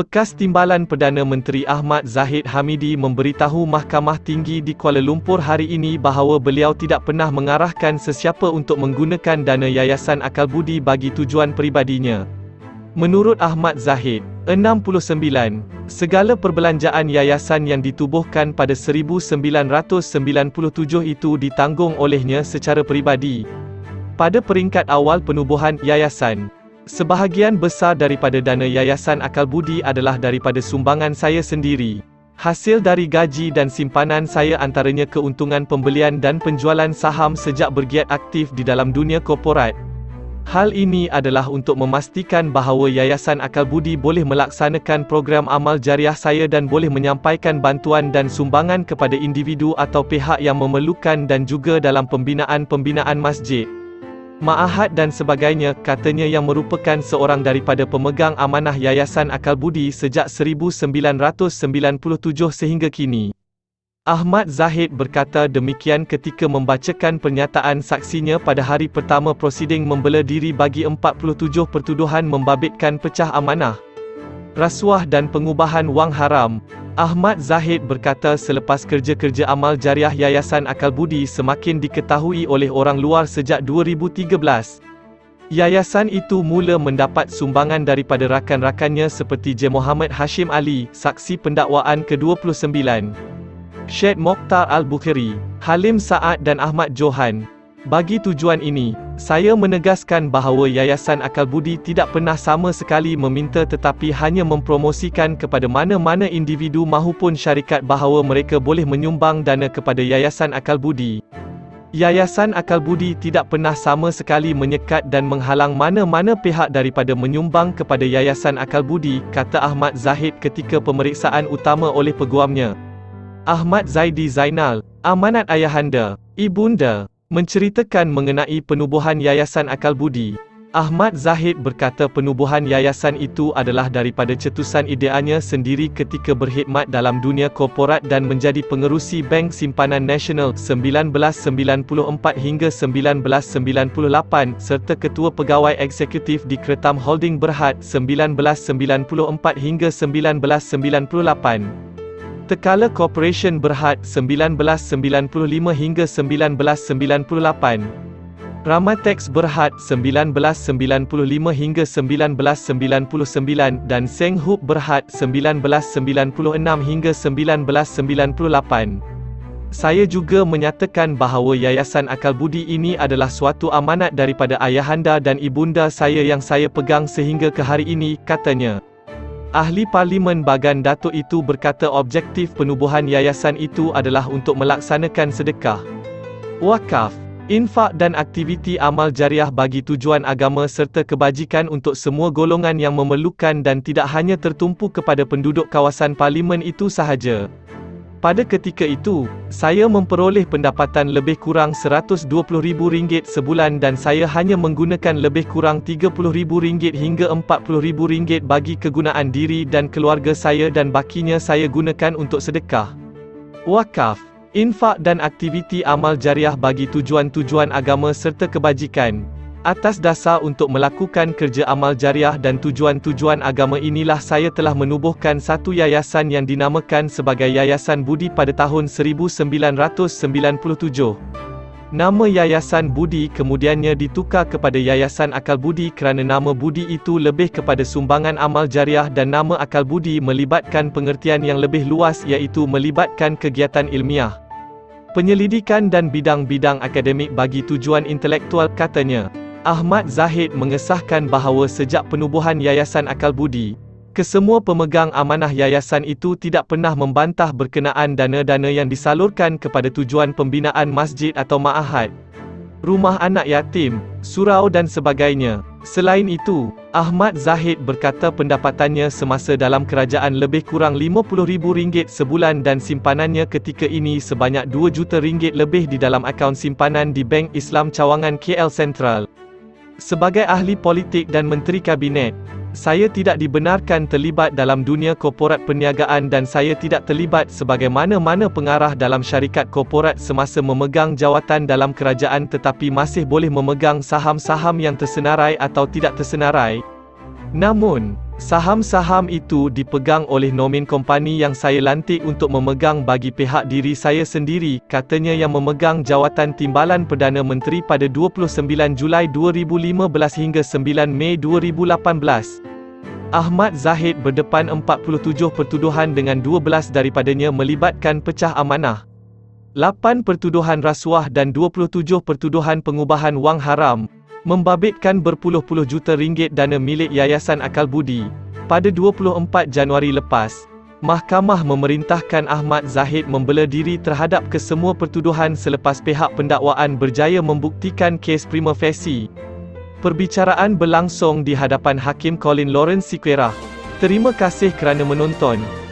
Bekas Timbalan Perdana Menteri Ahmad Zahid Hamidi memberitahu Mahkamah Tinggi di Kuala Lumpur hari ini bahawa beliau tidak pernah mengarahkan sesiapa untuk menggunakan dana Yayasan Akal Budi bagi tujuan peribadinya. Menurut Ahmad Zahid, 69, segala perbelanjaan yayasan yang ditubuhkan pada 1997 itu ditanggung olehnya secara peribadi. Pada peringkat awal penubuhan yayasan, sebahagian besar daripada dana Yayasan Akal Budi adalah daripada sumbangan saya sendiri. Hasil dari gaji dan simpanan saya antaranya keuntungan pembelian dan penjualan saham sejak bergiat aktif di dalam dunia korporat. Hal ini adalah untuk memastikan bahawa Yayasan Akal Budi boleh melaksanakan program amal jariah saya dan boleh menyampaikan bantuan dan sumbangan kepada individu atau pihak yang memerlukan dan juga dalam pembinaan masjid, ma'ahad dan sebagainya, katanya yang merupakan seorang daripada pemegang amanah Yayasan Akal Budi sejak 1997 sehingga kini. Ahmad Zahid berkata demikian ketika membacakan pernyataan saksinya pada hari pertama prosiding membela diri bagi 47 pertuduhan membabitkan pecah amanah, rasuah dan pengubahan wang haram. Ahmad Zahid berkata selepas kerja-kerja amal jariah Yayasan Akal Budi semakin diketahui oleh orang luar sejak 2013, yayasan itu mula mendapat sumbangan daripada rakan-rakannya seperti J. Muhammad Hashim Ali, saksi pendakwaan ke-29, Syed Mokhtar Al-Bukhari, Halim Saad dan Ahmad Johan. Bagi tujuan ini, saya menegaskan bahawa Yayasan Akal Budi tidak pernah sama sekali meminta tetapi hanya mempromosikan kepada mana-mana individu mahupun syarikat bahawa mereka boleh menyumbang dana kepada Yayasan Akal Budi. Yayasan Akal Budi tidak pernah sama sekali menyekat dan menghalang mana-mana pihak daripada menyumbang kepada Yayasan Akal Budi, kata Ahmad Zahid ketika pemeriksaan utama oleh peguamnya, Ahmad Zaidi Zainal, amanat ayahanda, ibunda, menceritakan mengenai penubuhan Yayasan Akal Budi. Ahmad Zahid berkata penubuhan yayasan itu adalah daripada cetusan ideanya sendiri ketika berkhidmat dalam dunia korporat dan menjadi pengerusi Bank Simpanan Nasional 1994 hingga 1998 serta ketua pegawai eksekutif di Kretam Holding Berhad 1994 hingga 1998. Tekala Corporation Berhad 1995 hingga 1998, Ramatex Berhad 1995 hingga 1999 dan Seng Hup Berhad 1996 hingga 1998. Saya juga menyatakan bahawa Yayasan Akal Budi ini adalah suatu amanat daripada ayahanda dan ibunda saya yang saya pegang sehingga ke hari ini, katanya. Ahli Parlimen Bagan Datuk itu berkata objektif penubuhan yayasan itu adalah untuk melaksanakan sedekah, wakaf, infak dan aktiviti amal jariah bagi tujuan agama serta kebajikan untuk semua golongan yang memerlukan dan tidak hanya tertumpu kepada penduduk kawasan parlimen itu sahaja. Pada ketika itu, saya memperoleh pendapatan lebih kurang RM120,000 sebulan dan saya hanya menggunakan lebih kurang RM30,000 hingga RM40,000 bagi kegunaan diri dan keluarga saya dan bakinya saya gunakan untuk sedekah, wakaf, infak dan aktiviti amal jariah bagi tujuan-tujuan agama serta kebajikan. Atas dasar untuk melakukan kerja amal jariah dan tujuan-tujuan agama inilah saya telah menubuhkan satu yayasan yang dinamakan sebagai Yayasan Budi pada tahun 1997. Nama Yayasan Budi kemudiannya ditukar kepada Yayasan Akal Budi kerana nama Budi itu lebih kepada sumbangan amal jariah dan nama Akal Budi melibatkan pengertian yang lebih luas iaitu melibatkan kegiatan ilmiah, penyelidikan dan bidang-bidang akademik bagi tujuan intelektual, katanya. Ahmad Zahid mengesahkan bahawa sejak penubuhan Yayasan Akal Budi, kesemua pemegang amanah yayasan itu tidak pernah membantah berkenaan dana-dana yang disalurkan kepada tujuan pembinaan masjid atau ma'ahad, rumah anak yatim, surau dan sebagainya. Selain itu, Ahmad Zahid berkata pendapatannya semasa dalam kerajaan lebih kurang RM50,000 sebulan dan simpanannya ketika ini sebanyak RM2 juta lebih di dalam akaun simpanan di Bank Islam Cawangan KL Sentral. Sebagai ahli politik dan menteri kabinet, saya tidak dibenarkan terlibat dalam dunia korporat perniagaan dan saya tidak terlibat sebagai mana-mana pengarah dalam syarikat korporat semasa memegang jawatan dalam kerajaan tetapi masih boleh memegang saham-saham yang tersenarai atau tidak tersenarai. Namun, Saham-saham itu dipegang oleh nomin kompani yang saya lantik untuk memegang bagi pihak diri saya sendiri, katanya yang memegang jawatan Timbalan Perdana Menteri pada 29 Julai 2015 hingga 9 Mei 2018. Ahmad Zahid berdepan 47 pertuduhan dengan 12 daripadanya melibatkan pecah amanah, 8 pertuduhan rasuah dan 27 pertuduhan pengubahan wang haram, membabitkan berpuluh-puluh juta ringgit dana milik Yayasan Akal Budi. Pada 24 Januari lepas, Mahkamah memerintahkan Ahmad Zahid membela diri terhadap kesemua pertuduhan selepas pihak pendakwaan berjaya membuktikan kes prima facie. Perbicaraan berlangsung di hadapan Hakim Colin Lawrence Sequeira. Terima kasih kerana menonton.